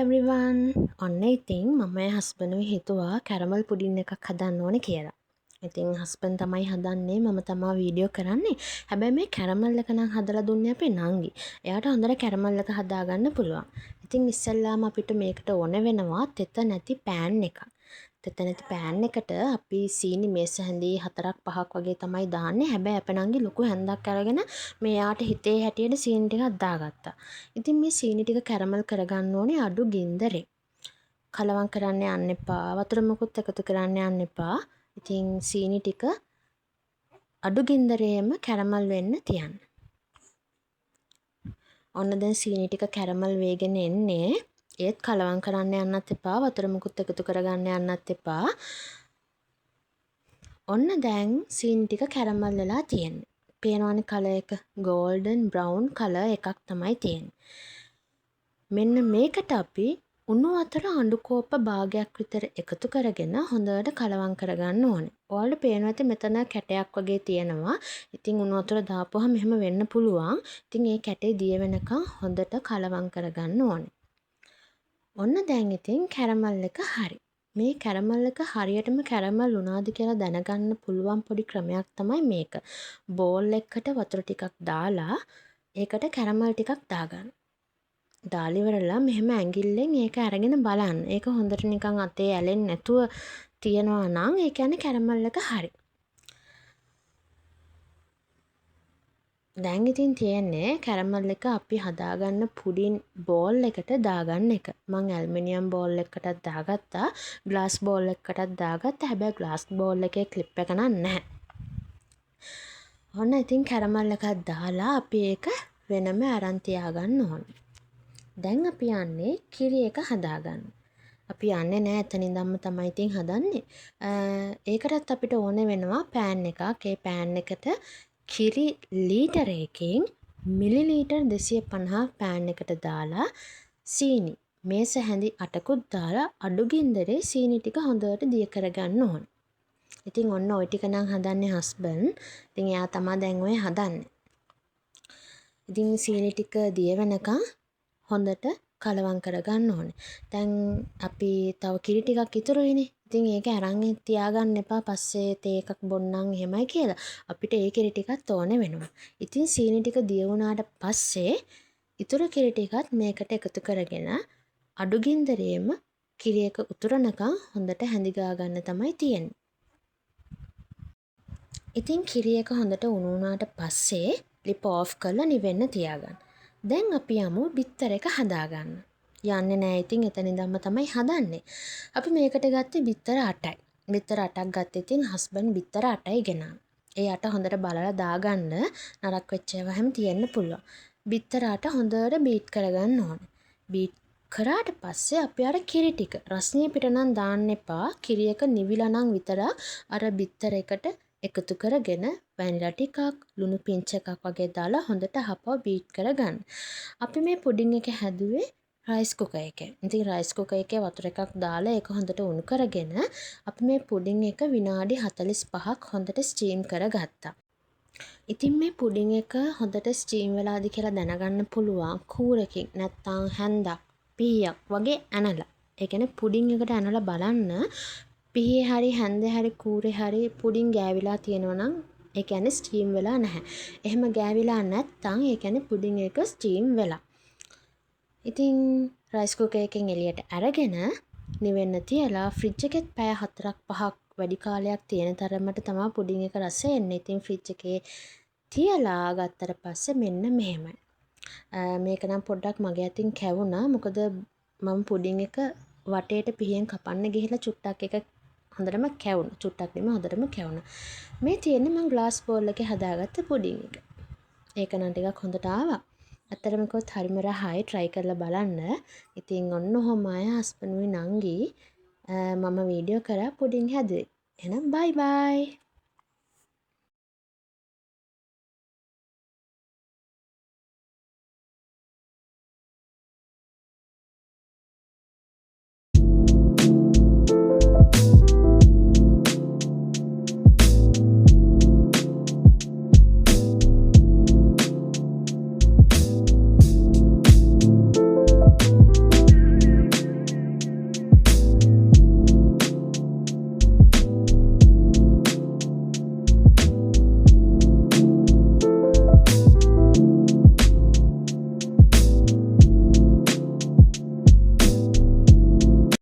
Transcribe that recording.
everyone. ඔන්න ඉතින් මම හස්බන්ඩ්ව හිතුවා කැරමල් පුඩින් එකක් හදන්න ඕනේ කියලා. ඉතින් හස්බන්ඩ් තමයි හදන්නේ, මම තමයි වීඩියෝ කරන්නේ. හැබැයි මේ කැරමල් එක නම් හදලා දුන්නේ අපේ නංගි. එයාට හොඳට කැරමල් එක හදාගන්න පුළුවන්. ඉතින් ඉස්සෙල්ලාම අපිට මේකට ඕන වෙනවා තෙත නැති පෑන් එකක්. තෙත නැති පෑන් එකට අපි සීනි මේස හැඳි 4-5ක් වගේ තමයි දාන්නේ. හැබැයි අපේ නංගි ලොකු හැන්දක් අරගෙන මෙයාට හිතේ හැටියට සීනි ටිකක් දාගත්තා. ඉතින් මේ සීනි ටික කැරමල් කරගන්න ඕනේ අඩු ගින්දරේ. කලවම් කරන්න යන්න එපා. වතුර මුකුත් එකතු කරන්න යන්න එපා. ඉතින් සීනි ටික අඩු ගින්දරේම කැරමල් වෙන්න තියන්න. ඔන්න දැන් සීනි ටික කැරමල් වේගෙන එන්නේ. ඒත් කලවම් කරන්න යන්නත් එපා. වතුර මුකුත් එකතු කරගන්න යන්නත් එපා. ඔන්න දැන් සීනි ටික කැරමල් වෙලා තියෙන්නේ. පේනවනේ කලර් එක golden brown කලර් එකක් තමයි තියෙන්නේ. මෙන්න මේකට අපි උණු වතුර අඬු කෝප්ප භාගයක් විතර එකතු කරගෙන හොඳට කලවම් කරගන්න ඕනේ. ඔයාලට පේනවා ඇති මෙතන කැටයක් වගේ තියෙනවා. ඉතින් උණු වතුර දාපුවහම මෙහෙම වෙන්න පුළුවන්. ඉතින් ඒ කැටේ දිය වෙනකන් හොඳට කලවම් කරගන්න ඕනේ. ඔන්න දැන් ඉතින් කැරමල් එක හරි. මේ කැරමල් එක හරියටම කැරමල් වුණාද කියලා දැනගන්න පුළුවන් පොඩි ක්‍රමයක් තමයි මේක. බෝල් එකකට වතුර ටිකක් දාලා ඒකට කැරමල් ටිකක් දාගන්න. දාලා ඉවරලා මෙහෙම ඇඟිල්ලෙන් ඒක අරගෙන බලන්න. ඒක හොඳට නිකන් අතේ ඇලෙන්නේ නැතුව තියනවා නම් ඒ කියන්නේ කැරමල් එක හරි. දැන් ඉතින් තියෙන්නේ කැරමල් එක අපි හදාගන්න පුඩින් බෝල් එකට දාගන්න එක. මං ඇල්මිනියම් බෝල් එකකටත් දාගත්තා, ග්ලාස් බෝල් එකකටත් දාගත්තා. හැබැයි ග්ලාස් බෝල් එකේ ක්ලිප් එක නැහැ. ඔන්න ඉතින් කැරමල් එකක් දාලා අපි ඒක වෙනම අරන් තියාගන්න ඕනේ. දැන් අපි යන්නේ කිරි එක හදාගන්න. අපි යන්නේ නෑ එතන ඉඳන්ම තමයි ඉතින් හදන්නේ. ඒකටත් අපිට ඕන වෙනවා පෑන් එකක්. ඒ පෑන් එකට කිරි ලීටරයකින් මිලිලීටර් 250 පෑන් එකට දාලා සීනි මේස හැඳි 8කුත් දාලා අඩු ගින්දරේ සීනි ටික හොඳට දිය කරගන්න ඕන. ඉතින් ඔන්න ওই ටික නම් හදන්නේ හස්බන්ඩ්. ඉතින් එයා තමයි දැන් ඔය හදන්නේ. ඉතින් සීනි ටික දිය වෙනකන් හොඳට කලවම් කරගන්න ඕනේ. දැන් අපි තව කිරි ටිකක් ඉතුරුයිනේ. ඉතින් ඒක අරන් තියාගන්න එපා පස්සේ තේ එකක් බොන්නම් එහෙමයි කියලා. අපිට ඒ කිරි ටිකත් ඕනේ වෙනවා. ඉතින් සීනි ටික දිය වුණාට පස්සේ ඉතුරු කිරි ටිකත් මේකට එකතු කරගෙන අඩු ගින්දරේම කිරි එක උතුරනකම් හොඳට හැඳි ගා ගන්න තමයි තියෙන්නේ. ඉතින් කිරි එක හොඳට උණු වුණාට පස්සේ ලිප ඕෆ් කරලා නිවෙන්න තියාගන්න. දැන් අපි යමු බිත්තර එක හදාගන්න. යන්නේ නෑ ඉතින් එතන ඉඳන්ම තමයි හදන්නේ. අපි මේකට ගත්තේ බිත්තර 8යි. බිත්තර 8ක් ගත්තේ ඉතින් හස්බන්ඩ් බිත්තර 8යි ගෙනාවා. ඒ 8 හොඳට බලලා දාගන්න නරක් වෙච්ච ඒවා හැම තියෙන්න පුළුවන්. බිත්තර 8 හොඳට බීට් කරගන්න ඕනේ. බීට් කරාට පස්සේ අපි අර කිරි ටික රස්නිය පිට නම් දාන්න එපා. කිරි එක නිවිලා නම් විතරක් අර බිත්තර එකට එකතු කරගෙන වැනිලා ටිකක් ලුණු පිංච එකක් වගේ දාලා හොඳට හපව බීට් කරගන්න. අපි මේ පුඩින් එක හැදුවේ රයිස් කුකර් එකේ. ඉතින් රයිස් කුකර් එකේ වතුර එකක් දාලා ඒක හොඳට උණු කරගෙන අපි මේ පුඩින් එක විනාඩි 45ක් හොඳට ස්ටීම් කරගත්තා. ඉතින් මේ පුඩින් එක හොඳට ස්ටීම් වෙලාද කියලා දැනගන්න පුළුවන් කූරකින් නැත්නම් හැන්දක් පීයක් වගේ ඇනලා. ඒ කියන්නේ පුඩින් එකට ඇනලා බලන්න පිහේ හරි හැන්දේ හරි කූරේ හරි පුඩින් ගෑවිලා තියෙනවා නම් ඒ කියන්නේ ස්ටීම් වෙලා නැහැ. එහෙම ගෑවිලා නැත්නම් ඒ කියන්නේ පුඩින් එක ස්ටීම් වෙලා. ඉතින් රයිස් කුකර් එකෙන් එළියට අරගෙන නිවෙන්න තියලා ෆ්‍රිජ් එකෙත් පැය 4-5ක් වැඩි කාලයක් තියෙන තරමට තමයි පුඩින් එක රස එන්නේ. ඉතින් ෆ්‍රිජ් එකේ තියලා ගත්තට පස්සේ මෙන්න මෙහෙමයි. මේක නම් පොඩ්ඩක් මගේ අතින් කැවුණා. මොකද මම පුඩින් එක වටේට පිහියෙන් කපන්න ගිහිල්ලා චුට්ටක් එක හොඳටම කැවුණා. චුට්ටක් නෙමෙයි හොඳටම කැවුණා. මේ තියෙන්නේ මම ග්ලාස් බෝල් එකේ හදාගත්ත පුඩින් එක. ඒක නම් ටිකක් හොඳට ආවා. ඇත්තටම කිව්වොත් හරිම රහයි. try කරලා බලන්න. ඉතින් ඔන්න ඔහොමයි හස්බන්ඩ්ුයි නංගි මම වීඩියෝ කරා පුඩින් හැදුවේ. එහෙනම් bye bye.